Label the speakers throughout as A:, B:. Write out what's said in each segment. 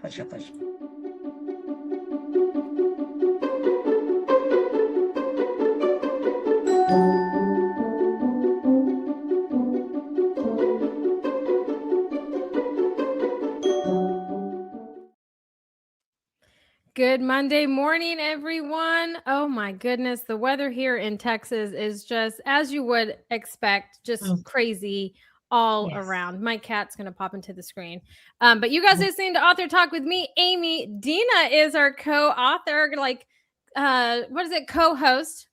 A: push, push.
B: Good Monday morning, everyone. Oh my goodness. The weather here in Texas is just, as you would expect, just crazy all around. My cat's going to pop into the screen. But you guys listening to Author Talk with me, Amy. Dina is our co-author,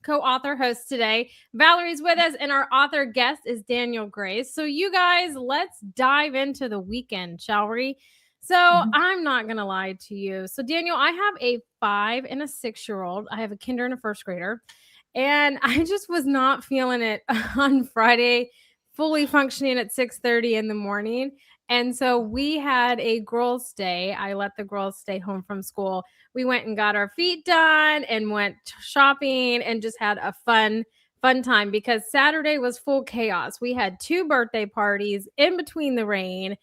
B: co-author host today. Valerie's with us, and our author guest is Daniel Grace. So you guys, let's dive into the weekend, shall we? So I'm not going to lie to you. So Daniel, I have a 5 and a 6-year-old. I have a kinder and a first grader. And I just was not feeling it on Friday, fully functioning at 6:30 in the morning. And so we had a girls' day. I let the girls stay home from school. We went and got our feet done and went shopping and just had a fun time because Saturday was full chaos. We had 2 birthday parties in between the rain.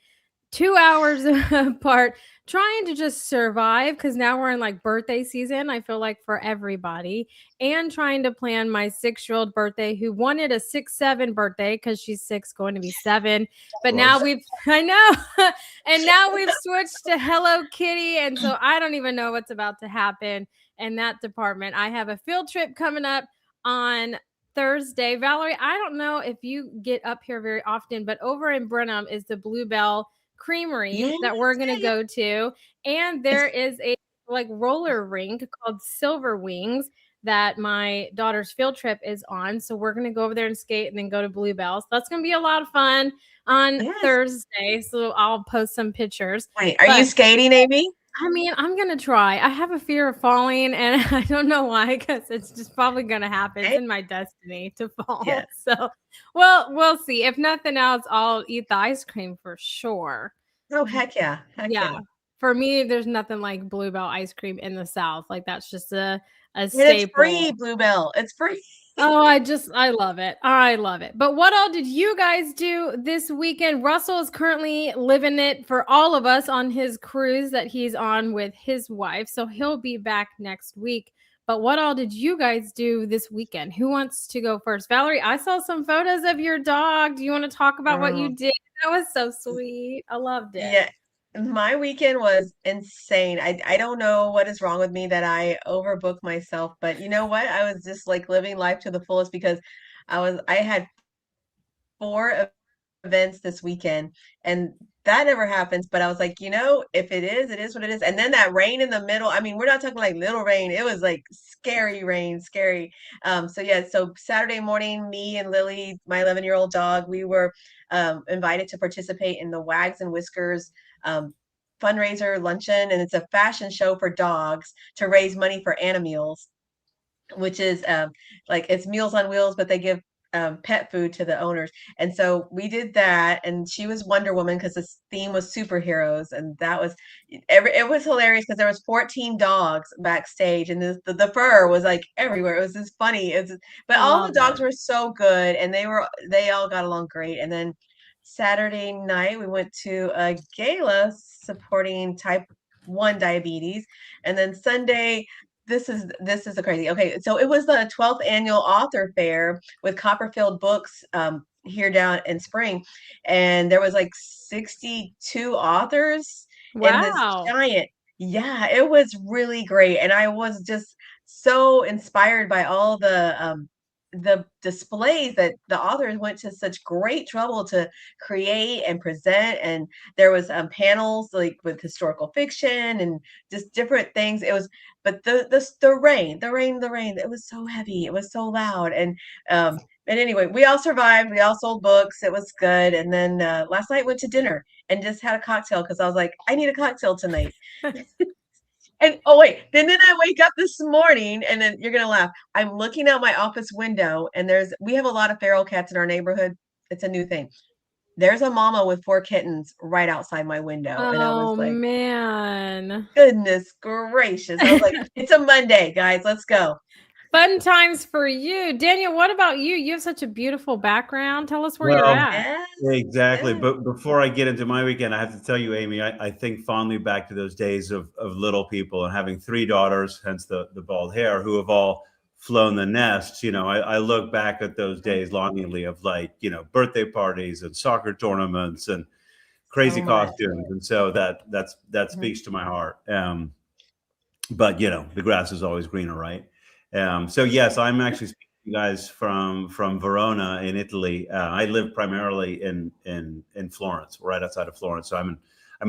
B: 2 hours apart, trying to just survive because now we're in like birthday season, I feel like, for everybody, and trying to plan my 6-year-old birthday, who wanted a 6-7 birthday because she's 6 going to be 7. But now I know, and now we've switched to Hello Kitty. And so I don't even know what's about to happen in that department. I have a field trip coming up on Thursday. Valerie, I don't know if you get up here very often, but over in Brenham is the Bluebell Creamery that we're going to go to. And there is a like roller rink called Silver Wings that my daughter's field trip is on. So we're going to go over there and skate and then go to Bluebell. So that's going to be a lot of fun on Thursday. So I'll post some pictures.
A: Wait, are you skating, Amy?
B: I mean, I'm going to try. I have a fear of falling, and I don't know why, because it's just probably going to happen. It's in my destiny to fall.
A: Yes.
B: So, well, we'll see. If nothing else, I'll eat the ice cream for sure.
A: Oh, heck yeah. Heck yeah.
B: For me, there's nothing like Bluebell ice cream in the South. Like, that's just a staple.
A: It's free, Bluebell. It's free.
B: Oh, I love it. I love it. But what all did you guys do this weekend? Russell is currently living it for all of us on his cruise that he's on with his wife. So he'll be back next week. But what all did you guys do this weekend? Who wants to go first? Valerie, I saw some photos of your dog. Do you want to talk about what you did? That was so sweet. I loved it.
A: Yeah. My weekend was insane. I don't know what is wrong with me that I overbook myself, but you know what? I was just like living life to the fullest because I had 4 events this weekend, and that never happens. But I was like, if it is what it is. And then that rain in the middle, I mean, we're not talking like little rain. It was like scary rain, scary. So Saturday morning, me and Lily, my 11-year-old dog, we were invited to participate in the Wags and Whiskers fundraiser luncheon, and it's a fashion show for dogs to raise money for Animeals, which is like it's Meals on Wheels, but they give pet food to the owners. And so we did that, and she was Wonder Woman because the theme was superheroes, and that was it was hilarious because there was 14 dogs backstage, and the fur was like everywhere. It was just funny. But all the dogs were so good, and they all got along great. And then Saturday night we went to a gala supporting type 1 diabetes, and then Sunday this is a crazy. Okay, so it was the 12th annual author fair with Copperfield Books here down in Spring, and there was like 62 authors in this giant. Yeah, it was really great, and I was just so inspired by all the displays that the authors went to such great trouble to create and present. And there was panels like with historical fiction and just different things. It was, but the rain, it was so heavy, it was so loud. And anyway, we all survived, we all sold books, it was good. And then last night went to dinner and just had a cocktail because I was like, I need a cocktail tonight. And oh wait, then I wake up this morning, and then you're gonna laugh. I'm looking out my office window, and we have a lot of feral cats in our neighborhood. It's a new thing. There's a mama with 4 kittens right outside my window, and I was like,
B: man,
A: goodness gracious! I was like, it's a Monday, guys, let's go.
B: Fun times for you. Daniel, what about you? You have such a beautiful background. Tell us where you're
C: Well,
B: at.
A: Yes,
C: exactly.
A: yes.
C: But before I get into my weekend, I have to tell you, Amy, I think fondly back to those days of little people and having three daughters, hence the bald hair, who have all flown the nest. I look back at those days longingly of like, birthday parties and soccer tournaments and
A: So
C: crazy
A: much.
C: costumes. And so that
A: Mhm.
C: speaks to my heart. But the grass is always greener, right? So yes, I'm actually speaking to you guys from Verona in Italy. I live primarily in Florence, right outside of Florence. So I'm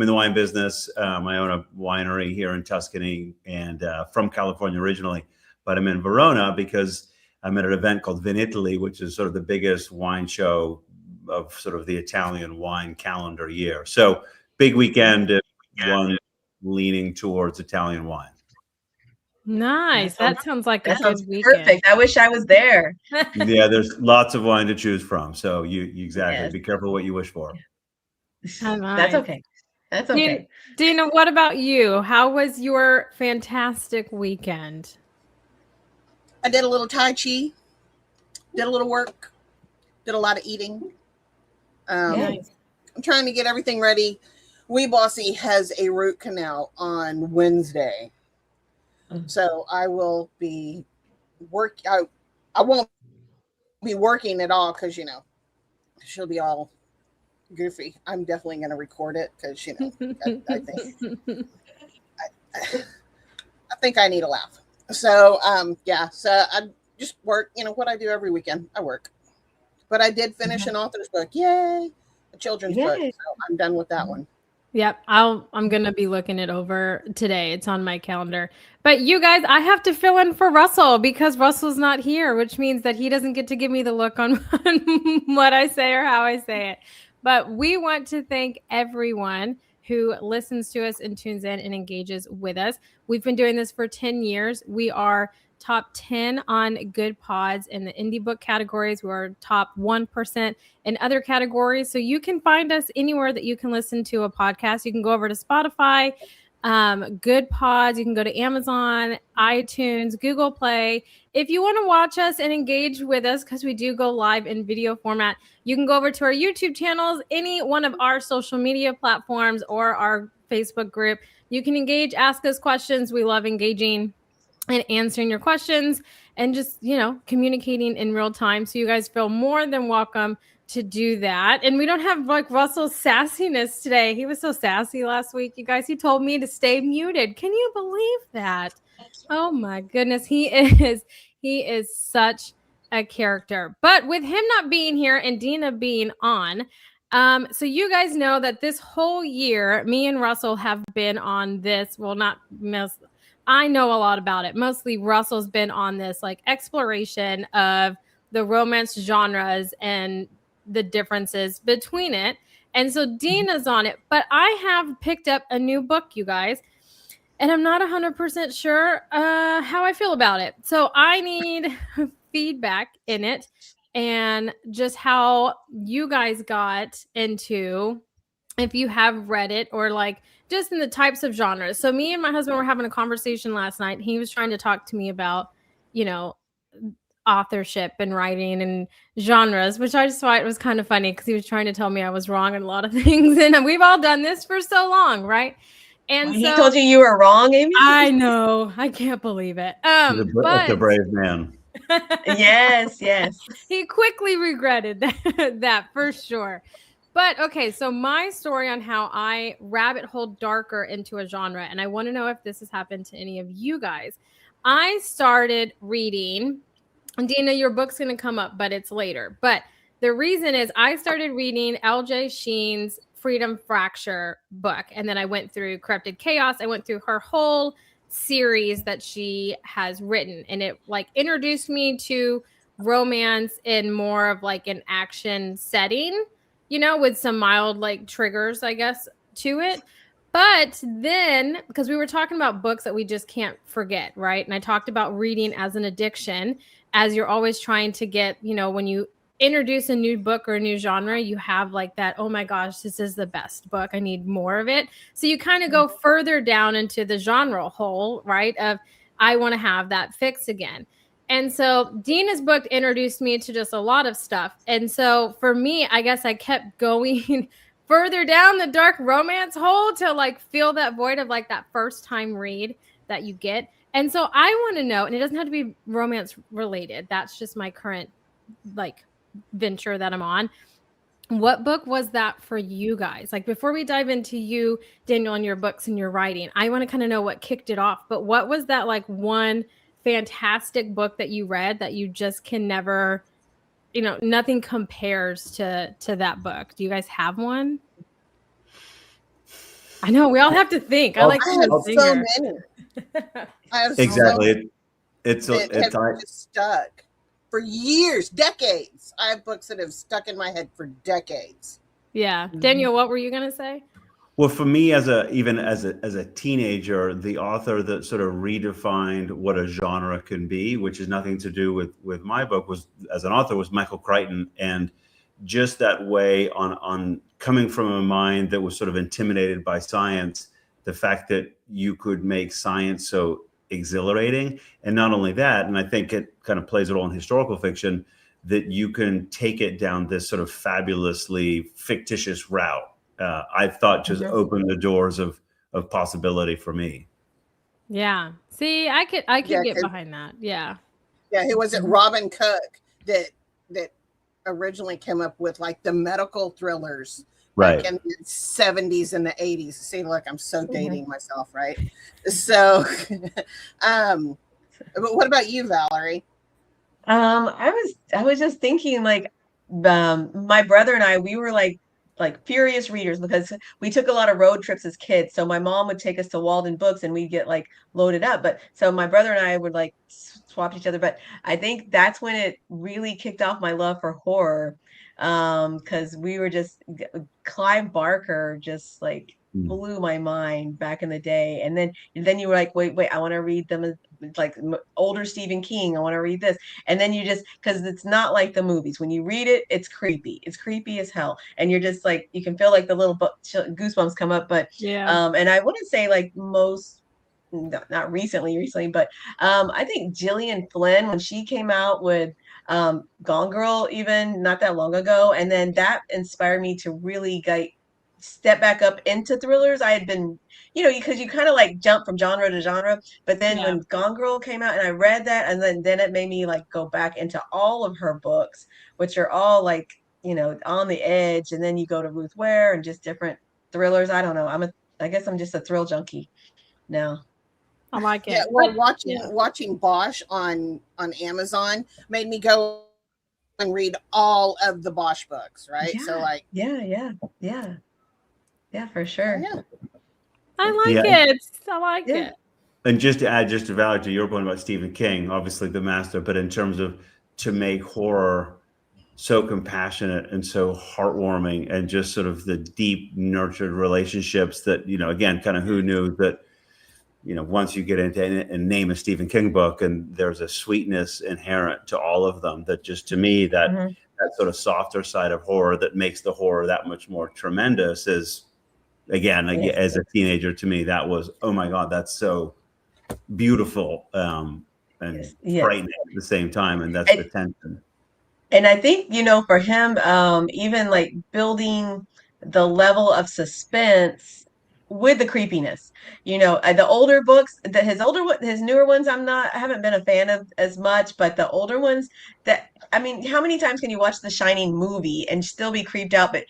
C: in the wine business. I own a winery here in Tuscany, and from California originally, but I'm in Verona because I'm at an event called Vin Italy, which is sort of the biggest wine show of sort of the Italian wine calendar year. So big weekend, one leaning towards Italian wine.
B: Nice.
A: That sounds
B: That sounds like a
A: that sounds
B: good weekend.
A: perfect. I wish I was there.
C: Yeah, there's lots of wine to choose from. So you exactly
A: Yes.
C: be careful what you wish for.
B: Oh,
A: That's
B: nice.
A: okay. That's okay.
B: Dina, what about you? How was your fantastic weekend?
D: I did a little Tai Chi, did a little work, did a lot of eating.
A: Yay.
B: Nice.
D: I'm trying to get everything ready. Wee Bossy has a root canal on Wednesday. So I will be I won't be working at all because, she'll be all goofy. I'm definitely going to record it because, I think I need a laugh. So, yeah. So I just work, what I do every weekend. I work. But I did finish an author's book. Yay. A children's book.
A: Yay.
D: So I'm done with that one.
B: Yep, I'm gonna be looking it over today. It's on my calendar. But you guys, I have to fill in for Russell because Russell's not here, which means that he doesn't get to give me the look on what I say or how I say it. But we want to thank everyone who listens to us and tunes in and engages with us. We've been doing this for 10 years. We are top 10 on Good Pods in the indie book categories. We're top 1% in other categories. So you can find us anywhere that you can listen to a podcast. You can go over to Spotify, Good Pods. You can go to Amazon, iTunes, Google Play. If you want to watch us and engage with us, because we do go live in video format, you can go over to our YouTube channels, any one of our social media platforms, or our Facebook group. You can engage, ask us questions. We love engaging and answering your questions and just, communicating in real time. So you guys feel more than welcome to do that. And we don't have like Russell's sassiness today. He was so sassy last week, you guys. He told me to stay muted. Can you believe that? Oh my goodness. He is such a character. But with him not being here and Dina being on, so you guys know that this whole year, me and Russell have been on this. Well, not most. I know a lot about it. Mostly Russell's been on this like exploration of the romance genres and the differences between it. And so Dina's on it, but I have picked up a new book, you guys, and I'm not 100% sure how I feel about it. So I need feedback in it and just how you guys got into, if you have read it, or like just in the types of genres. So me and my husband were having a conversation last night. He was trying to talk to me about, authorship and writing and genres, which I just thought it was kind of funny because he was trying to tell me I was wrong in a lot of things. And we've all done this for so long, right? And
A: He
B: so
A: told you were wrong, Amy?
B: I know, I can't believe it.
C: It's a
B: But
C: brave man.
A: Yes, yes.
B: he quickly regretted that for sure. But okay, so my story on how I rabbit hole darker into a genre, and I want to know if this has happened to any of you guys. I started reading, and Dina, your book's going to come up, but it's later. But the reason is I started reading LJ Sheen's Freedom Fracture book, and then I went through Corrupted Chaos. I went through her whole series that she has written, and it like introduced me to romance in more of like an action setting, with some mild like triggers, I guess, to it. But then, because we were talking about books that we just can't forget, right? And I talked about reading as an addiction, as you're always trying to get, when you introduce a new book or a new genre, you have like that, oh my gosh, this is the best book. I need more of it. So you kind of go further down into the genre hole, right? Of I want to have that fix again. And so Dina's book introduced me to just a lot of stuff. And so for me, I guess I kept going further down the dark romance hole to like fill that void of like that first time read that you get. And so I want to know, and it doesn't have to be romance related. That's just my current like venture that I'm on. What book was that for you guys? Like before we dive into you, Daniel, and your books and your writing, I want to kind of know what kicked it off. But what was that like one fantastic book that you read that you just can never, nothing compares to that book? Do you guys have one? I know we all have to think. I like
D: I have so many. I have
C: exactly.
D: It's just stuck for years, decades. I have books that have stuck in my head for decades.
B: Yeah. Daniel, what were you going to say?
C: Well, for me, even as a teenager, the author that sort of redefined what a genre can be, which is nothing to do with my book, was as an author was Michael Crichton, and just that way on coming from a mind that was sort of intimidated by science, the fact that you could make science so exhilarating, and not only that, and I think it kind of plays a role in historical fiction, that you can take it down this sort of fabulously fictitious route. I thought just opened the doors of possibility for me.
B: Yeah. See, I could get behind that. Yeah.
D: Yeah. Who was it? Robin Cook that originally came up with like the medical thrillers,
C: right,
D: back in the 70s and the 80s. See, look, I'm so dating myself, right? So, but what about you, Valerie?
A: I was just thinking like, my brother and I, we were like furious readers because we took a lot of road trips as kids. So my mom would take us to Walden Books and we'd get like loaded up. But so my brother and I would like swap each other. But I think that's when it really kicked off my love for horror. Because we were just Clive Barker just like blew my mind back in the day. And then you were like, wait, I want to read them like older Stephen King. I want to read this. And then you just, because it's not like the movies. When you read it, it's creepy. It's creepy as hell. And you're just like, you can feel like the little goosebumps come up. But
B: yeah.
A: And I wouldn't say like not recently, but I think Gillian Flynn, when she came out with Gone Girl, even not that long ago, and then that inspired me to really like step back up into thrillers. I had been, because you kind of like jump from genre to genre, but then when Gone Girl came out and I read that, and then it made me like go back into all of her books, which are all like, on the edge. And then you go to Ruth Ware and just different thrillers. I don't know. I guess I'm just a thrill junkie now.
B: I like it.
D: Yeah, well, watching Bosch on Amazon made me go and read all of the Bosch books, right?
A: Yeah,
D: so like
A: yeah, for sure.
D: Yeah.
B: I like it. I like it.
C: And just to add, just to validate your point about Stephen King, obviously the master, but in terms of to make horror so compassionate and so heartwarming, and just sort of the deep nurtured relationships that, again, kind of who knew that, once you get into and name a Stephen King book, and there's a sweetness inherent to all of them that just, to me, that sort of softer side of horror that makes the horror that much more tremendous is, again, as a teenager, to me, that was, oh my God, that's so beautiful and frightening at the same time. And that's the tension.
A: And I think, for him, even like building the level of suspense with the creepiness, the older books, his newer ones, I haven't been a fan of as much, but the older ones how many times can you watch the Shining movie and still be creeped out? But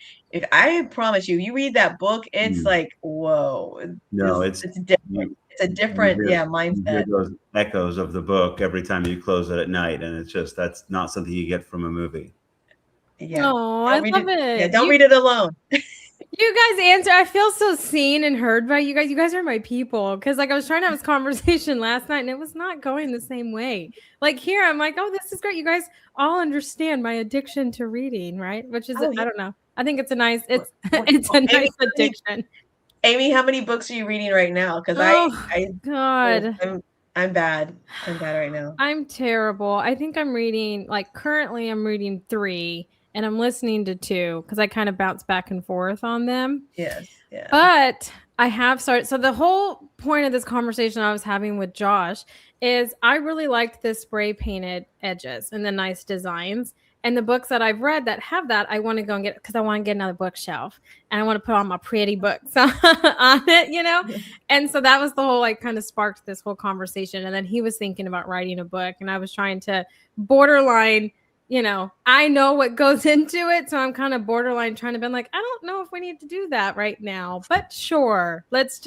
A: I promise you read that book, it's like, whoa.
C: No,
A: it's different. It's a different mindset.
C: You hear those echoes of the book every time you close it at night, and it's just, that's not something you get from a movie.
A: Yeah.
B: Oh, I love it.
A: Yeah, don't read it alone.
B: You guys answer. I feel so seen and heard by you guys. You guys are my people. Because like I was trying to have this conversation last night and it was not going the same way. Like here, I'm like, oh, this is great. You guys all understand my addiction to reading, right? Which is, I don't know. I think it's a nice addiction.
A: Amy, how many books are you reading right now? Because
B: God,
A: I'm bad. I'm bad right now.
B: I'm terrible. I think I'm reading, currently I'm reading 3 and I'm listening to 2 because I kind of bounce back and forth on them.
A: Yes. Yeah.
B: But I have started. So the whole point of this conversation I was having with Josh is I really liked the spray painted edges and the nice designs. And the books that I've read that have that, I want to go and get because I want to get another bookshelf and I want to put all my pretty books on it, you know? And so that was the whole like kind of sparked this whole conversation. And then he was thinking about writing a book and I was trying to borderline, you know, I know what goes into it. So I'm kind of borderline trying to be like, I don't know if we need to do that right now, but sure, let's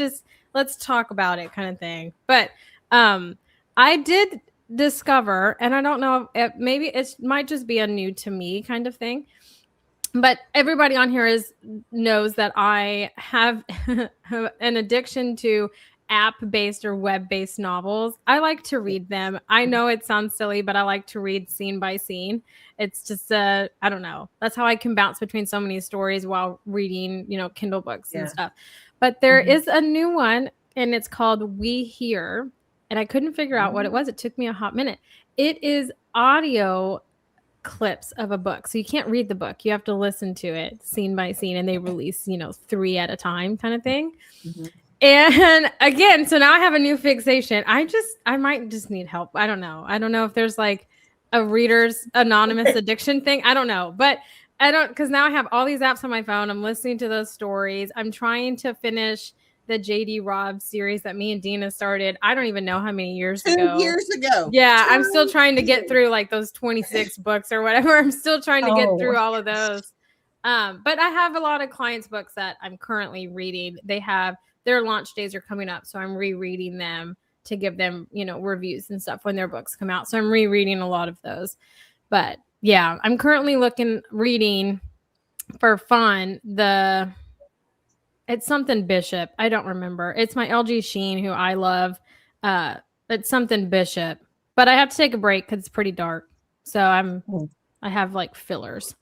B: talk about it kind of thing. But I did discover, and I don't know if maybe it might just be a new to me kind of thing, but everybody on here knows that I have an addiction to app-based or web-based novels. I like to read them. I know it sounds silly, but I like to read scene by scene. It's just I don't know. That's how I can bounce between so many stories while reading, you know, Kindle books and stuff. But there is a new one and it's called We Hear, and I couldn't figure out what it was. It took me a hot minute. It is audio clips of a book. So you can't read the book. You have to listen to it scene by scene, and they release, you know, 3 at a time kind of thing. And again, so now I have a new fixation. I might just need help. I don't know if there's like a reader's anonymous addiction thing. I don't know, but because now I have all these apps on my phone. I'm listening to those stories. I'm trying to finish the JD Robb series that me and Dina started. I don't even know how many years ago.
D: 2 years ago.
B: Yeah, I'm still trying to get through like those 26 books or whatever. I'm still trying to get through all of those. But I have a lot of clients' books that I'm currently reading. They have their launch days are coming up, so I'm rereading them to give them, you know, reviews and stuff when their books come out. So I'm rereading a lot of those. But yeah, I'm currently reading for fun it's something Bishop. I don't remember. It's my LG Sheen who I love. It's something Bishop. But I have to take a break because it's pretty dark. So I have like fillers.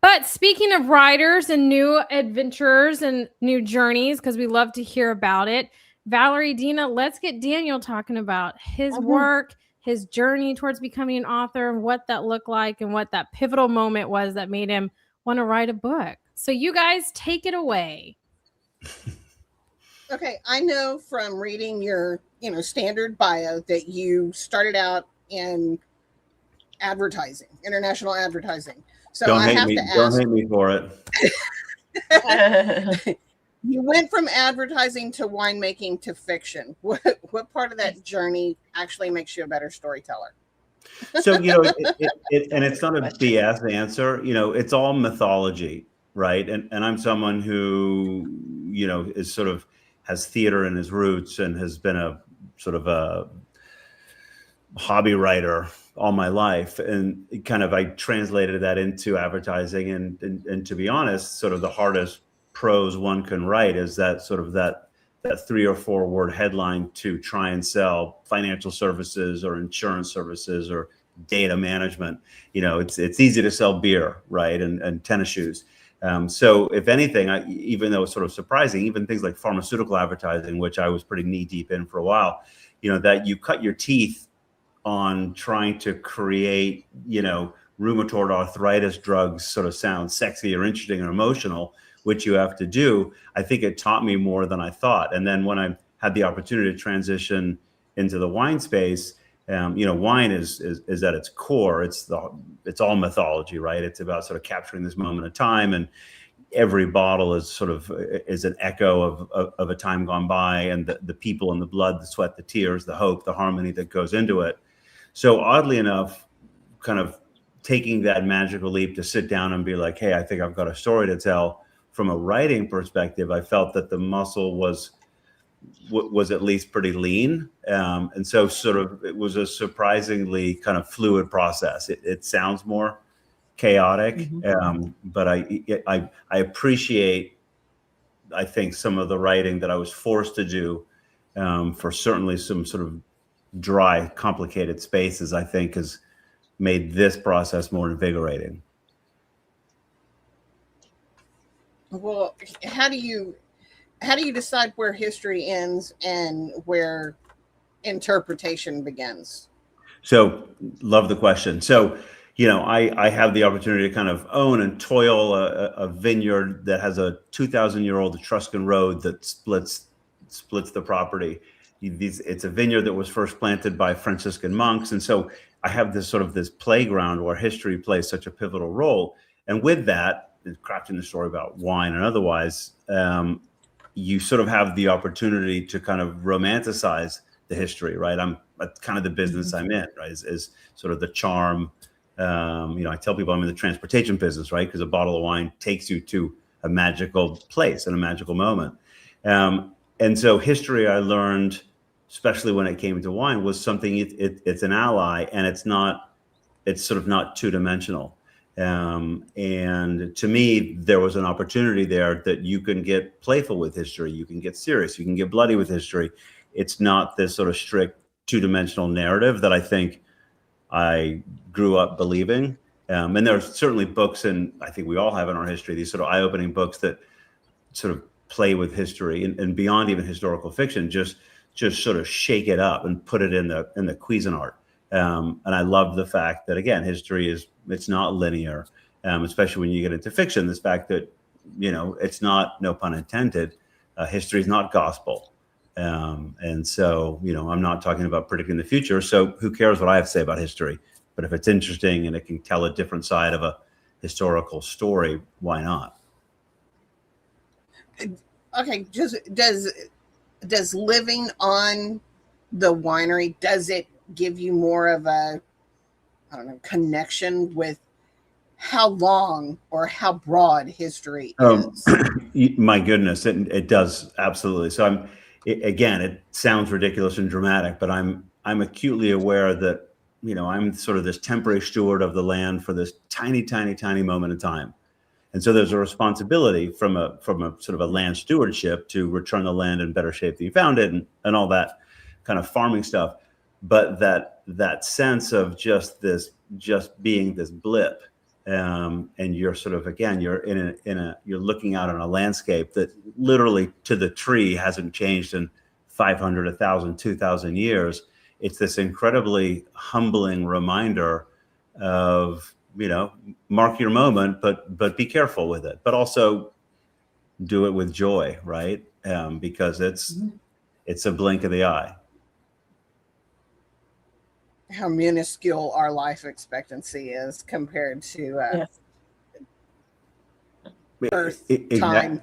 B: But speaking of writers and new adventures and new journeys, because we love to hear about it, Valerie, Dina, let's get Daniel talking about his work, his journey towards becoming an author, and what that looked like and what that pivotal moment was that made him want to write a book. So you guys take it away.
D: Okay, I know from reading your, you know, standard bio that you started out in advertising, international advertising. So
C: don't
D: I
C: hate
D: have
C: me.
D: to ask.
C: Don't hate me for it.
D: You went from advertising to winemaking to fiction. What part of that journey actually makes you a better storyteller?
C: So, you know, and it's not a BS answer. You know, it's all mythology, right? And I'm someone who, you know, is sort of has theater in his roots and has been a sort of a hobby writer all my life, and kind of I translated that into advertising, and to be honest, sort of the hardest prose one can write is that sort of that 3 or 4 word headline to try and sell financial services or insurance services or data management. You know, it's easy to sell beer, right, and tennis shoes. So if anything, even though it's sort of surprising, even things like pharmaceutical advertising, which I was pretty knee deep in for a while, you know, that you cut your teeth on trying to create, you know, rheumatoid arthritis drugs sort of sound sexy or interesting or emotional, which you have to do. I think it taught me more than I thought. And then when I had the opportunity to transition into the wine space, you know, wine is at its core. It's all mythology, right? It's about sort of capturing this moment of time, and every bottle is an echo of a time gone by, and the people and the blood, the sweat, the tears, the hope, the harmony that goes into it. So oddly enough, kind of taking that magical leap to sit down and be like, hey, I think I've got a story to tell. From a writing perspective, I felt that the muscle was at least pretty lean. And so sort of it was a surprisingly kind of fluid process. It sounds more chaotic, but I appreciate, I think, some of the writing that I was forced to do for certainly some sort of dry, complicated spaces, I think has made this process more invigorating.
D: Well, how do you decide where history ends and where interpretation begins?
C: So love the question. So, I have the opportunity to kind of own and toil a vineyard that has a 2,000-year-old Etruscan road that splits the property. It's a vineyard that was first planted by Franciscan monks, and so I have this playground where history plays such a pivotal role. And with that, crafting the story about wine and otherwise, you sort of have the opportunity to kind of romanticize the history, right? That's kind of the business I'm in, right? Is sort of the charm. I tell people I'm in the transportation business, right? Because a bottle of wine takes you to a magical place and a magical moment. And so history, I learned, especially when it came to wine, was something it's an ally, and it's sort of not two-dimensional. And to me, there was an opportunity there that you can get playful with history, you can get serious, you can get bloody with history. It's not this sort of strict two-dimensional narrative that I think I grew up believing. And there are certainly books, and I think we all have in our history, these sort of eye-opening books that sort of play with history and beyond even historical fiction, just sort of shake it up and put it in the Cuisinart. And I love the fact that, again, history it's not linear, especially when you get into fiction. This fact that, it's not, no pun intended, history is not gospel. And so, I'm not talking about predicting the future. So who cares what I have to say about history? But if it's interesting and it can tell a different side of a historical story, why not?
D: Okay, just does living on the winery, does it give you more of a, I don't know, connection with how long or how broad history is?
C: My goodness, it does, absolutely. So again, it sounds ridiculous and dramatic, but I'm acutely aware that, I'm sort of this temporary steward of the land for this tiny, tiny, tiny moment in time. And so there's a responsibility from a sort of a land stewardship to return the land in better shape than you found it, and all that kind of farming stuff. But that sense of just being this blip, and you're sort of, again, you're you're looking out on a landscape that literally to the tree hasn't changed in 500, 1,000, 2,000 years. It's this incredibly humbling reminder of, mark your moment, but be careful with it, but also do it with joy, right? Because it's a blink of the eye.
D: How minuscule our life expectancy is compared to Earth time.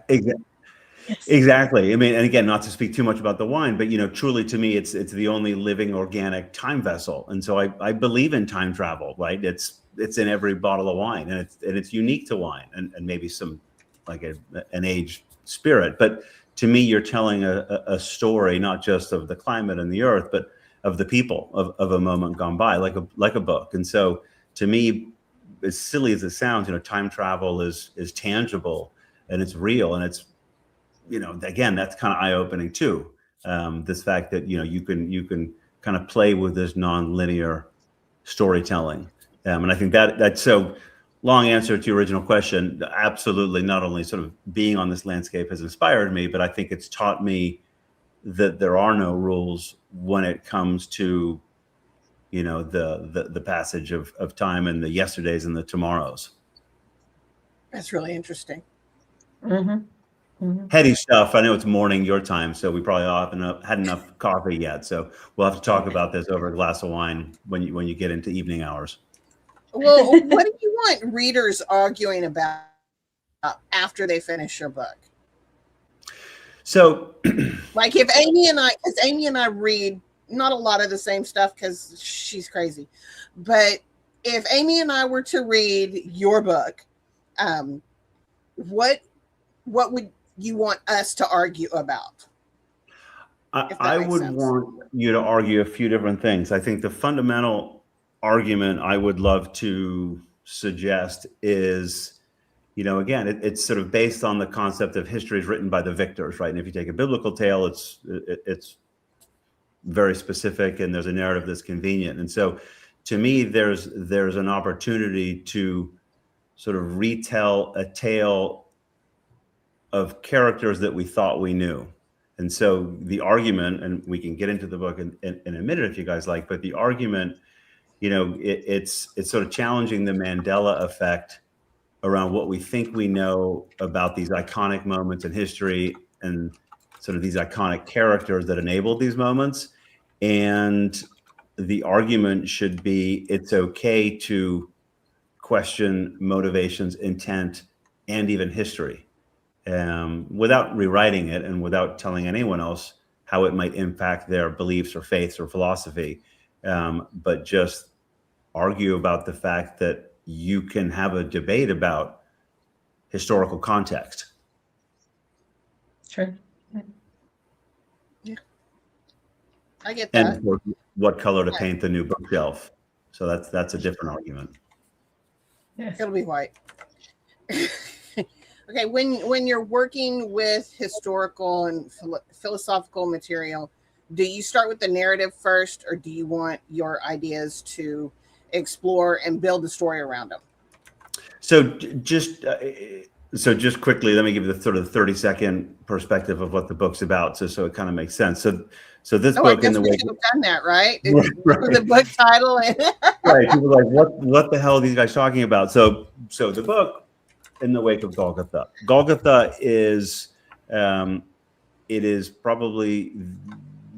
C: Exactly. I mean, and again, not to speak too much about the wine, but truly to me, it's the only living organic time vessel. And so I believe in time travel, right? It's in every bottle of wine, and it's unique to wine, and maybe some like an aged spirit. But to me, you're telling a story, not just of the climate and the earth, but of the people of a moment gone by, like a book. And so to me, as silly as it sounds, time travel is tangible and it's real, and it's, again, that's kind of eye-opening too. This fact that, you can kind of play with this non-linear storytelling. And I think that's so long answer to your original question. Absolutely. Not only sort of being on this landscape has inspired me, but I think it's taught me that there are no rules when it comes to, the passage of time and the yesterdays and the tomorrows.
D: That's really interesting.
A: Mm-hmm. Mm-hmm.
C: Heady stuff. I know it's morning your time, so we probably haven't had enough coffee yet. So we'll have to talk about this over a glass of wine when you get into evening hours.
D: Well, what do you want readers arguing about after they finish your book?
C: So,
D: like if Amy and I read not a lot of the same stuff because she's crazy, but if Amy and I were to read your book, what would you want us to argue about?
C: I would want you to argue a few different things. I think the fundamental argument I would love to suggest is, again, it's sort of based on the concept of history is written by the victors, right? And if you take a biblical tale, it's very specific, and there's a narrative that's convenient. And so to me, there's an opportunity to sort of retell a tale of characters that we thought we knew. And so the argument, and we can get into the book in a minute if you guys like, but the argument it's sort of challenging the Mandela effect around what we think we know about these iconic moments in history and sort of these iconic characters that enabled these moments. And the argument should be it's okay to question motivations, intent, and even history, without rewriting it and without telling anyone else how it might impact their beliefs or faiths or philosophy, but just argue about the fact that you can have a debate about historical context.
A: Sure.
D: Yeah, I get that.
C: And what color to paint the new bookshelf. So that's a different argument.
A: Yes.
D: It'll be white. Okay, when you're working with historical and philosophical material, do you start with the narrative first, or do you want your ideas to explore and build the story around them?
C: So just quickly, let me give you the sort of 30-second perspective of what the book's about, so it kind of makes sense. So this book,
D: I guess we should have done that, right? Right. The book title.
C: Right. People are like, what the hell are these guys talking about? So the book, In the Wake of Golgotha. Golgotha is it is probably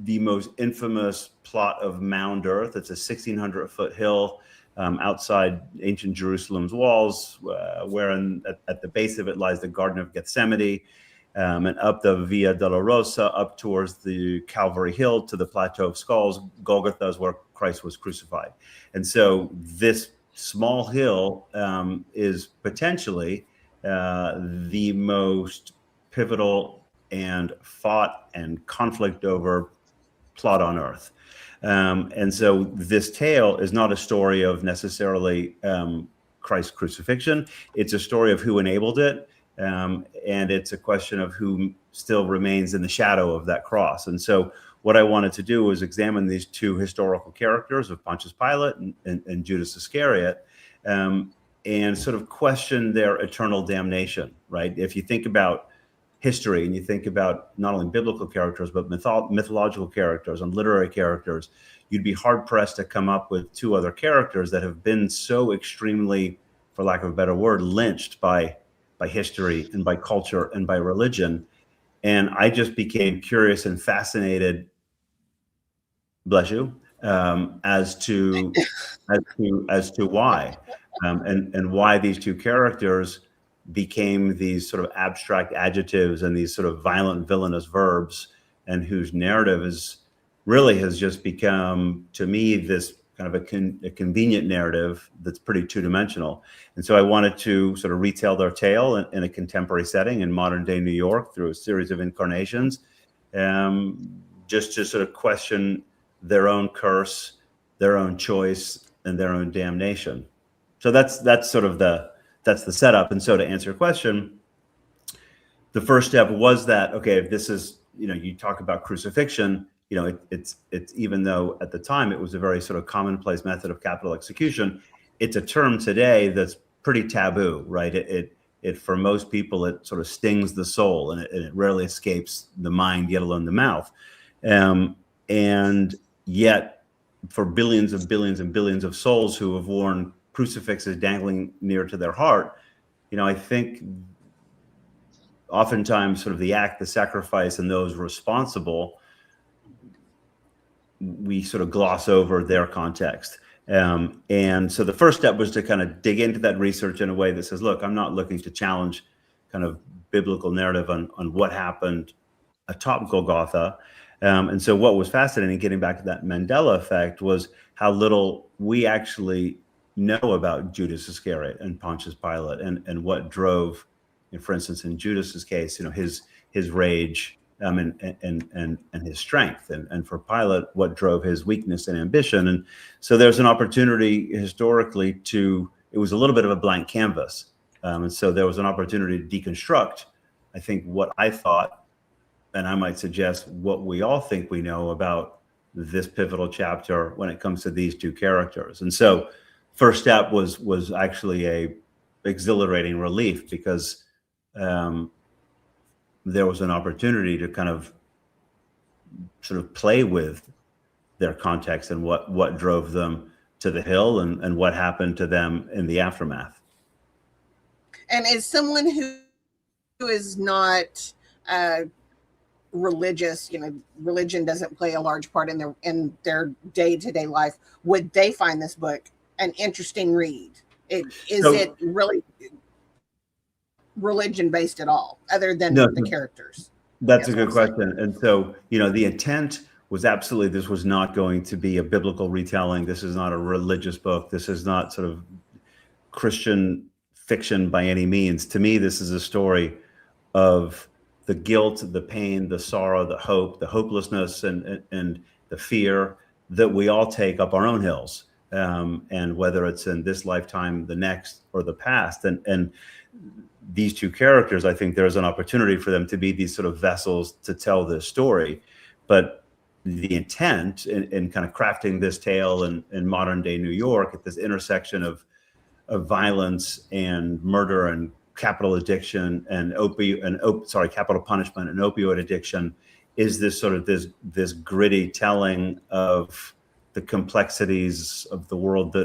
C: the most infamous plot of Mound Earth. It's a 1,600-foot hill outside ancient Jerusalem's walls, where at the base of it lies the Garden of Gethsemane, and up the Via Dolorosa, up towards the Calvary Hill to the Plateau of Skulls. Golgotha is where Christ was crucified. And so this small hill is potentially the most pivotal and fought and conflict over plot on earth. And so this tale is not a story of necessarily Christ's crucifixion. It's a story of who enabled it. And it's a question of who still remains in the shadow of that cross. And so what I wanted to do was examine these two historical characters of Pontius Pilate and Judas Iscariot, and sort of question their eternal damnation, right? If you think about history and you think about not only biblical characters, but mythological characters and literary characters, you'd be hard pressed to come up with two other characters that have been so extremely, for lack of a better word, lynched by history and by culture and by religion. And I just became curious and fascinated, bless you, as to why, and why these two characters became these sort of abstract adjectives and these sort of violent, villainous verbs, and whose narrative has just become, to me, this kind of a convenient narrative that's pretty two-dimensional. And so I wanted to sort of retell their tale in a contemporary setting in modern day New York through a series of incarnations, just to sort of question their own curse, their own choice, and their own damnation. So that's sort of the setup. And so to answer your question, the first step was that, okay, if this is, you talk about crucifixion, it's even though at the time it was a very sort of commonplace method of capital execution, it's a term today that's pretty taboo, right? It for most people, it sort of stings the soul, and it rarely escapes the mind, yet alone the mouth. And yet for billions and billions of souls who have worn crucifixes dangling near to their heart, I think oftentimes sort of the act, the sacrifice, and those responsible, we sort of gloss over their context. And so the first step was to kind of dig into that research in a way that says, look, I'm not looking to challenge kind of biblical narrative on what happened atop Golgotha. And so what was fascinating, getting back to that Mandela effect, was how little we actually know about Judas Iscariot and Pontius Pilate, and what drove, for instance, in Judas's case, his rage and his strength, and for Pilate, what drove his weakness and ambition. And so there's an opportunity historically it was a little bit of a blank canvas. And so there was an opportunity to deconstruct, I think, what I thought, and I might suggest what we all think we know about this pivotal chapter when it comes to these two characters. And so first step was actually a exhilarating relief, because there was an opportunity to kind of sort of play with their context and what drove them to the hill and what happened to them in the aftermath.
D: And as someone who is not religious, religion doesn't play a large part in their day-to-day life, would they find this book an interesting read? Is it really religion based at all, other than the characters?
C: That's a good question. And so, the intent was absolutely, this was not going to be a biblical retelling. This is not a religious book. This is not sort of Christian fiction by any means. To me, this is a story of the guilt, the pain, the sorrow, the hope, the hopelessness, and the fear that we all take up our own hills. And whether it's in this lifetime, the next, or the past. And these two characters, I think there's an opportunity for them to be these sort of vessels to tell this story. But the intent in kind of crafting this tale in modern day New York, at this intersection of violence and murder and capital addiction and capital punishment and opioid addiction, is this sort of this gritty telling of the complexities of the world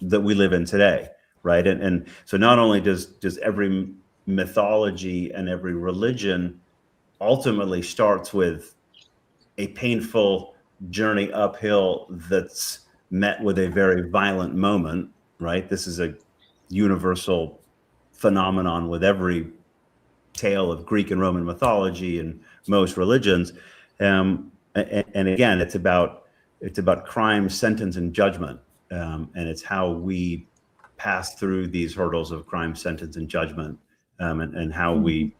C: that we live in today, right? And so not only does every mythology and every religion ultimately starts with a painful journey uphill that's met with a very violent moment, right? This is a universal phenomenon with every tale of Greek and Roman mythology and most religions. And again, it's about crime, sentence, and judgment. And it's how we pass through these hurdles of crime, sentence, and judgment, and how we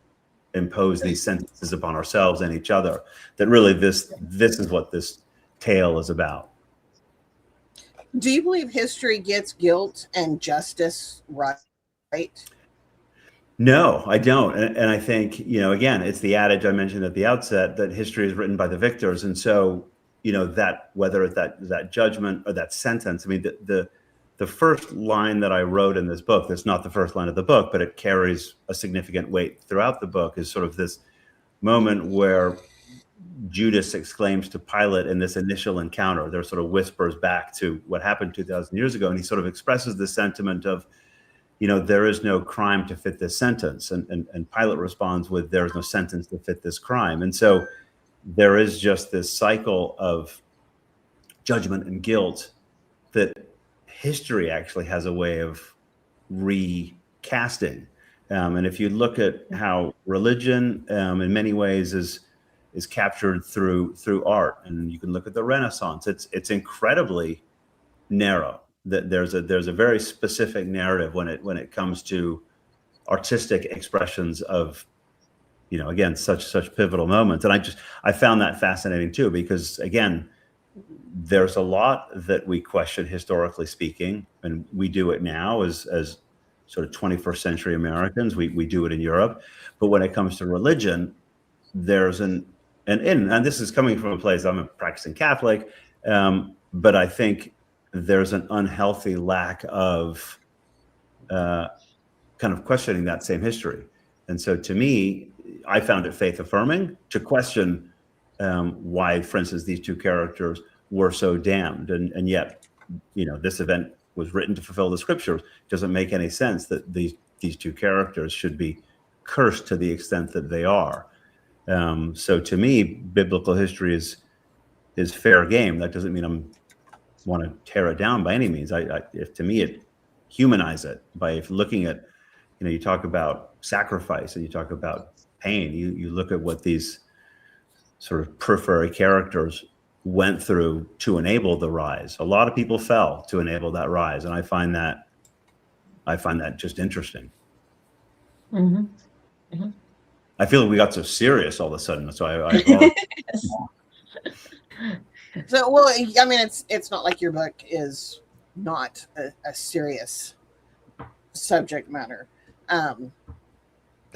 C: impose these sentences upon ourselves and each other. That really this is what this tale is about.
D: Do you believe history gets guilt and justice right?
C: No, I don't. And I think, again, it's the adage I mentioned at the outset that history is written by the victors. And so, that whether it's that judgment or that sentence, I mean, the first line that I wrote in this book, that's not the first line of the book, but it carries a significant weight throughout the book, is sort of this moment where Judas exclaims to Pilate in this initial encounter. There sort of whispers back to what happened 2,000 years ago. And he sort of expresses the sentiment of, there is no crime to fit this sentence. And Pilate responds with, there is no sentence to fit this crime. And so there is just this cycle of judgment and guilt that history actually has a way of recasting. And if you look at how religion in many ways is captured through art, and you can look at the Renaissance, it's incredibly narrow. That there's a very specific narrative when it comes to artistic expressions of, again, such pivotal moments. And I found that fascinating too, because again, there's a lot that we question historically speaking, and we do it now as sort of 21st century Americans. We do it in Europe, but when it comes to religion, there's and this is coming from a place, I'm a practicing Catholic, but I think there's an unhealthy lack of kind of questioning that same history. And so to me, I found it faith affirming to question why, for instance, these two characters were so damned. And yet, this event was written to fulfill the scriptures. It doesn't make any sense that these two characters should be cursed to the extent that they are. So to me, biblical history is fair game. That doesn't mean I'm want to tear it down by any means. If to me, it humanize it by looking at, you talk about sacrifice and you talk about pain. You look at what these sort of periphery characters went through to enable the rise. A lot of people fell to enable that rise, and I find that just interesting. Mm-hmm. Mm-hmm. I feel like we got so serious all of a sudden. So
D: So, well, I mean, it's not like your book is not a serious subject matter.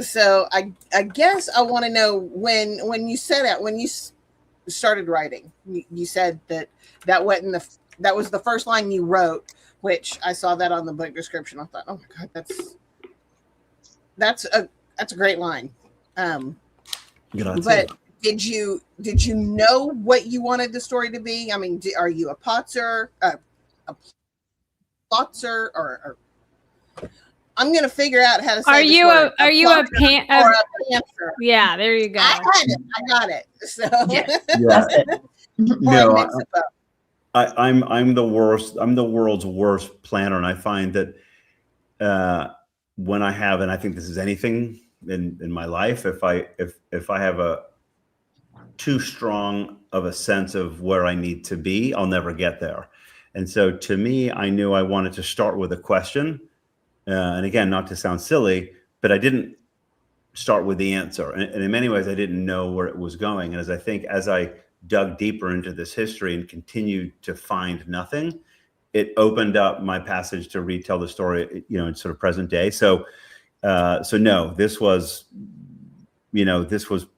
D: So I guess I want to know when you set out, when you started writing, you said that was the first line you wrote, which I saw that on the book description. I thought, oh my God, that's a great line. But did you know what you wanted the story to be? I mean, are you a Potzer? a plotzer or I'm gonna figure out how to say
B: Are
D: this
B: you
D: word.
B: a
D: Or a pantser.
B: Yeah, there you go.
D: I had it. I got it. So
A: Yeah.
C: Yeah.
A: That's it.
D: or I
C: No,
D: mix it up.
C: I'm the worst. I'm the world's worst planner, and I find that when I have, and I think this is anything in my life, if I have a too strong of a sense of where I need to be, I'll never get there. And so, to me, I knew I wanted to start with a question, and again, not to sound silly, but I didn't start with the answer, and in many ways, I didn't know where it was going. And as I dug deeper into this history and continued to find nothing, it opened up my passage to retell the story, in sort of present day. So no, this was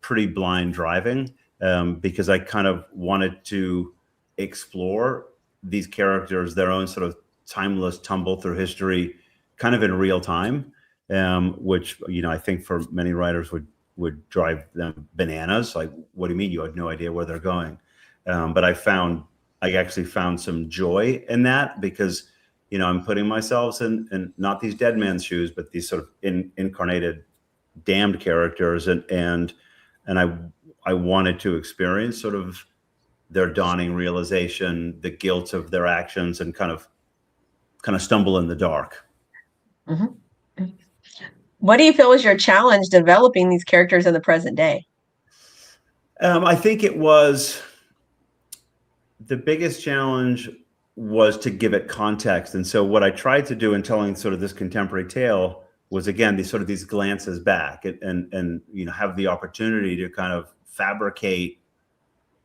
C: pretty blind driving, because I kind of wanted to explore these characters, their own sort of timeless tumble through history, kind of in real time, which I think for many writers would drive them bananas. Like, what do you mean you have no idea where they're going? But I actually found some joy in that, because I'm putting myself in not these dead man's shoes, but these sort of incarnated damned characters, and I wanted to experience sort of their dawning realization, the guilt of their actions, and kind of stumble in the dark.
A: Mm-hmm. What do you feel was your challenge developing these characters in the present day?
C: I think it was the biggest challenge was to give it context. And so what I tried to do in telling sort of this contemporary tale was, again, these glances back and have the opportunity to kind of fabricate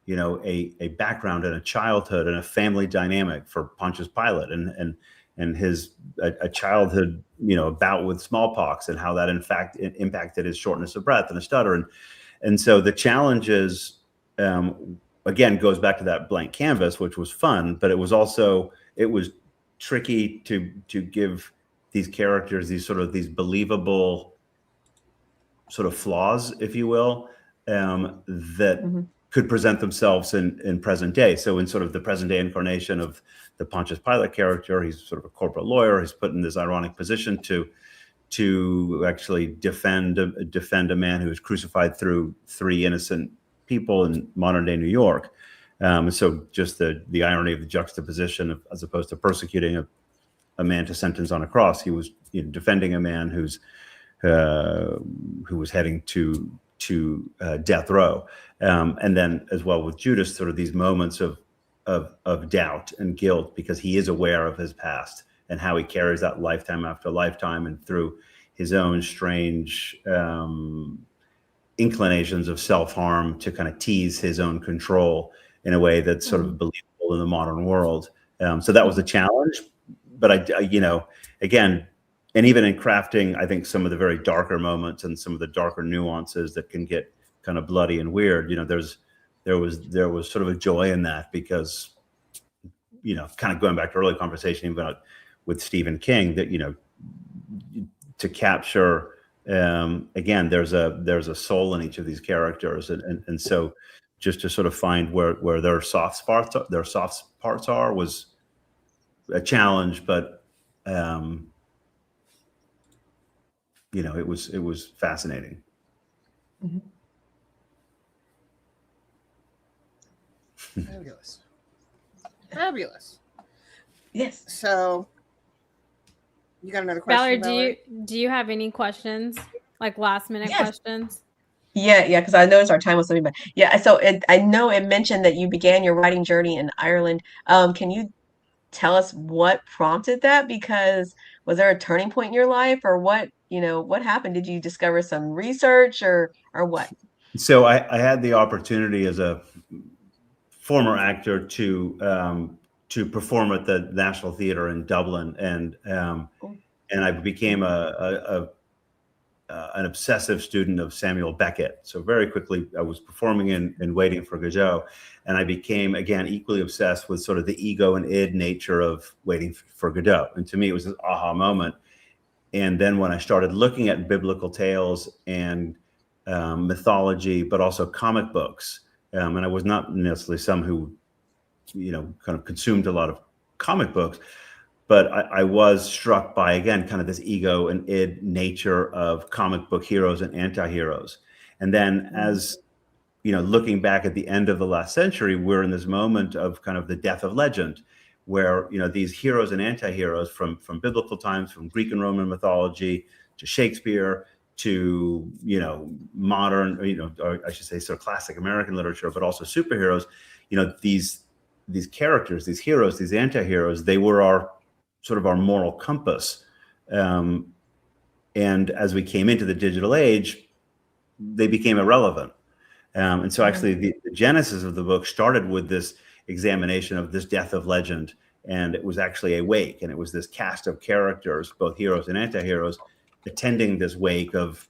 C: a background and a childhood and a family dynamic for Pontius Pilate and his a childhood bout with smallpox, and how that in fact impacted his shortness of breath and a stutter, and so the challenges again goes back to that blank canvas, which was fun, but it was tricky to give these characters these believable sort of flaws, if you will, that could present themselves in present day. So in sort of the present day incarnation of the Pontius Pilate character, he's sort of a corporate lawyer. He's put in this ironic position to actually defend a man who was crucified through 3 innocent people in modern day New York. So just the irony of the juxtaposition as opposed to persecuting a man to sentence on a cross, he was defending a man who was heading to death row. And then as well with Judas, sort of these moments of doubt and guilt, because he is aware of his past and how he carries that lifetime after lifetime, and through his own strange inclinations of self-harm to kind of tease his own control in a way that's sort of believable in the modern world. So that was a challenge, but I again, and even in crafting, I think some of the very darker moments and some of the darker nuances that can get kind of bloody and weird, there was sort of a joy in that, because, kind of going back to early conversation about with Stephen King, that, to capture, again, there's a soul in each of these characters. And so just to sort of find where their soft parts are was a challenge, but, it was fascinating.
A: Mm-hmm.
D: Fabulous.
A: Yes.
D: So you got another question,
B: Valerie? Do you have any questions, like last minute questions?
A: Yeah, because I noticed our time was slipping by. Yeah, so I know it mentioned that you began your writing journey in Ireland. Can you tell us what prompted that? Because was there a turning point in your life, or what happened? Did you discover some research or what?
C: So I had the opportunity as a former actor to perform at the National Theatre in Dublin, and I became an obsessive student of Samuel Beckett. So very quickly I was performing in Waiting for Godot, and I became, again, equally obsessed with sort of the ego and id nature of Waiting for Godot. And to me, it was this aha moment. And then when I started looking at biblical tales and mythology, but also comic books, and I was not necessarily some who, kind of consumed a lot of comic books. But I was struck by, again, kind of this ego and id nature of comic book heroes and anti-heroes. And then as, looking back at the end of the last century, we're in this moment of kind of the death of legend, where, these heroes and anti-heroes from biblical times, from Greek and Roman mythology to Shakespeare to, modern, or I should say sort of classic American literature, but also superheroes, these characters, these heroes, these anti-heroes, they were our moral compass. And as we came into the digital age, they became irrelevant. And so actually the genesis of the book started with this examination of this death of legend. And it was actually a wake. And it was this cast of characters, both heroes and anti-heroes, attending this wake of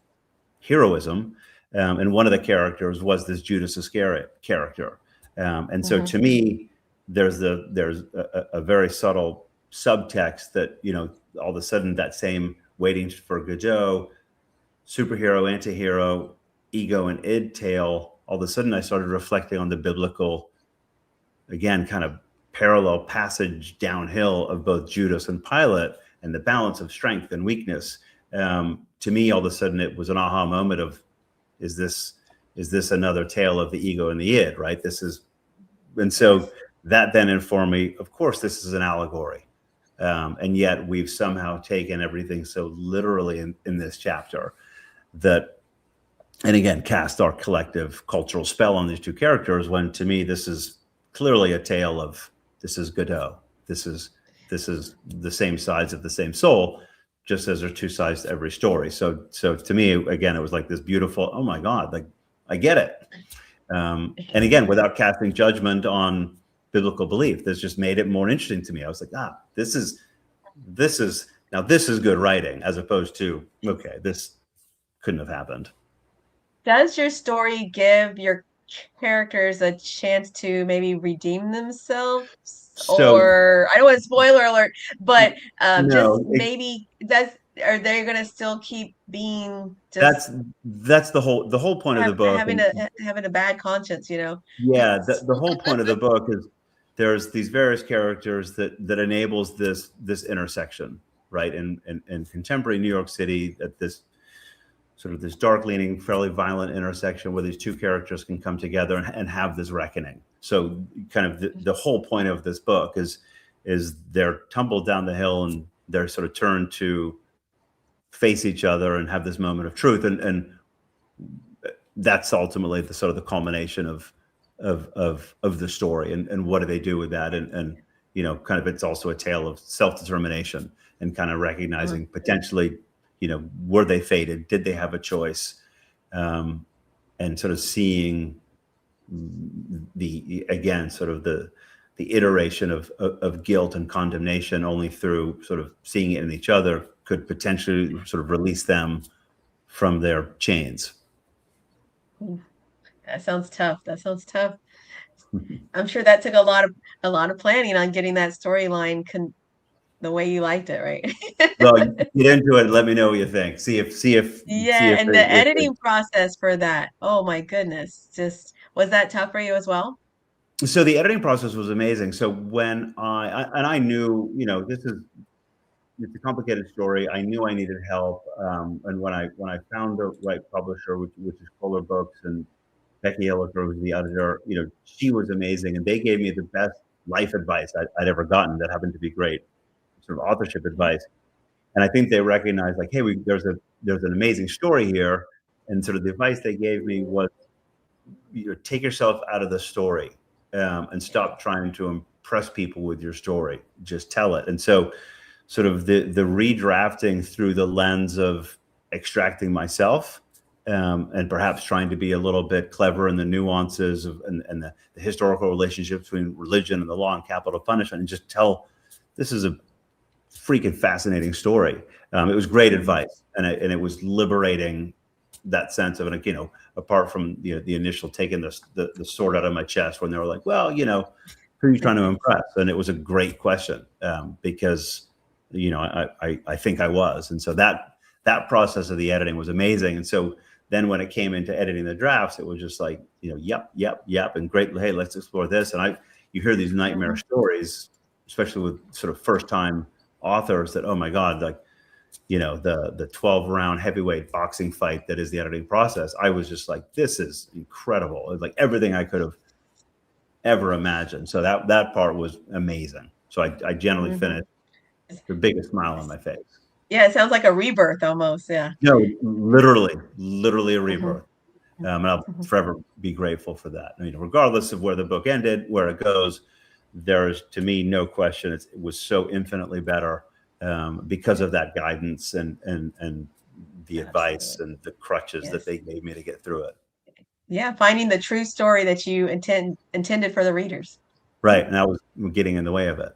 C: heroism. And one of the characters was this Judas Iscariot character. And so to me, there's a very subtle subtext that, all of a sudden that same waiting for Godot, superhero, antihero, ego and id tale, all of a sudden I started reflecting on the biblical, again, kind of parallel passage downhill of both Judas and Pilate and the balance of strength and weakness. To me, all of a sudden it was an aha moment of, is this another tale of the ego and the id, right? And so that then informed me, of course, this is an allegory. And yet we've somehow taken everything so literally in this chapter that, and again, cast our collective cultural spell on these two characters, when to me, this is clearly a tale of, this is Godot. This is the same sides of the same soul, just as there are two sides to every story. So to me, again, it was like this beautiful, oh my God, like I get it. And again, without casting judgment on biblical belief, this just made it more interesting to me. I was like, this is good writing, as opposed to, okay, this couldn't have happened.
A: Does your story give your characters a chance to maybe redeem themselves? Or I don't want to spoiler alert, but are they going to still keep being just
C: that's the whole point of the book,
A: having a bad conscience,
C: Yeah, the whole point of the book is there's these various characters that enables this intersection, right? In contemporary New York City, at this sort of this dark leaning, fairly violent intersection where these two characters can come together and have this reckoning. So kind of the whole point of this book is they're tumbled down the hill and they're sort of turned to face each other and have this moment of truth. And that's ultimately the sort of the culmination of the story, and what do they do with that? And kind of, it's also a tale of self-determination and kind of recognizing potentially, were they fated? Did they have a choice? And sort of seeing the iteration of guilt and condemnation only through sort of seeing it in each other could potentially sort of release them from their chains.
A: That sounds tough. I'm sure that took a lot of planning on getting that storyline the way you liked it, right?
C: Well, get into it and let me know what you think. See if
A: the editing process for that. Oh my goodness. Was that tough for you as well?
C: So the editing process was amazing. So when I knew, it's a complicated story. I knew I needed help. And when I found the right publisher, which is Kohler Books, and Becky Hilliker was the editor, she was amazing. And they gave me the best life advice I'd ever gotten that happened to be great sort of authorship advice. And I think they recognized, like, hey, there's an amazing story here. And sort of the advice they gave me was, take yourself out of the story and stop trying to impress people with your story. Just tell it. And so sort of the redrafting through the lens of extracting myself and perhaps trying to be a little bit clever in the nuances and the historical relationships between religion and the law and capital punishment, and just tell, this is a freaking fascinating story. It was great advice, and it was liberating, that sense of it, apart from the initial taking the sword out of my chest when they were like, well, who are you trying to impress? And it was a great question because I think I was. And so that process of the editing was amazing. And so then when it came into editing the drafts, it was just like, yep, and great. Hey, let's explore this. And you hear these nightmare stories especially with sort of first time authors, that, oh my God, like, you know, the 12-round heavyweight boxing fight that is the editing process. I was just like, this is incredible. It was like everything I could have ever imagined. So that part was amazing. So I generally finished the biggest smile on my face.
A: Yeah, it sounds like a rebirth almost. Yeah.
C: No, literally a rebirth. And I'll forever be grateful for that. I mean, regardless of where the book ended, where it goes, there's, to me, no question. It was so infinitely better because of that guidance and the advice and the crutches that they gave me to get through it.
A: Yeah, finding the true story that you intended for the readers.
C: Right, and I was getting in the way of it.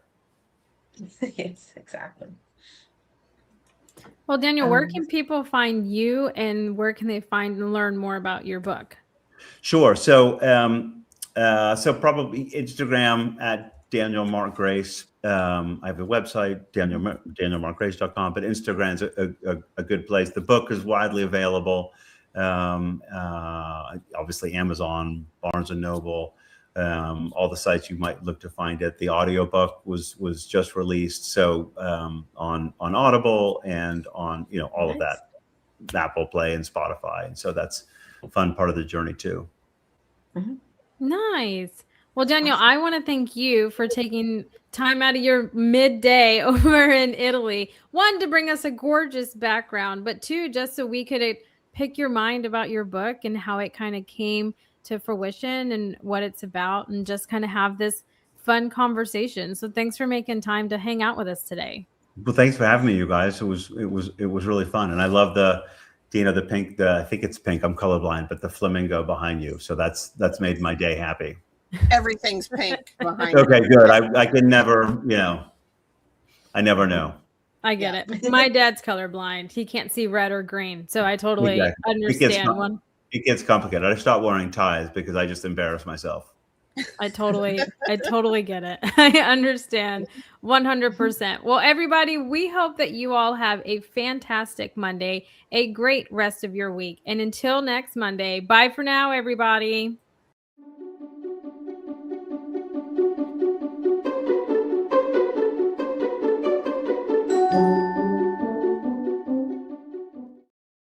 A: Yes, exactly.
B: Well, Daniel, where can people find you, and where can they find and learn more about your book?
C: Sure. So, so probably Instagram at Daniel Mark Grace. I have a website, danielmarkgrace.com, but Instagram's a good place. The book is widely available. Obviously Amazon, Barnes and Noble, all the sites you might look to find it. The audiobook was just released. So, on Audible and on, you know, all of that, Apple Play and Spotify. And so that's a fun part of the journey too.
B: Nice. Well, Daniel, I want to thank you for taking time out of your midday over in Italy. One, to bring us a gorgeous background, but two, just so we could pick your mind about your book and how it kind of came to fruition and what it's about, and just kind of have this fun conversation. So thanks for making time to hang out with us today.
C: Well, thanks for having me, you guys. It was really fun. And I love the pink, I think it's pink, I'm colorblind, but the flamingo behind you. So that's made my day happy.
D: Everything's pink behind.
C: Okay, good. I can never, you know, I never know.
B: I get it. My dad's colorblind. He can't see red or green. So I totally understand one.
C: It gets complicated. I stopped wearing ties because I just embarrass myself.
B: I totally get it. I understand 100%. Well, everybody, we hope that you all have a fantastic Monday, a great rest of your week. And until next Monday, bye for now, everybody.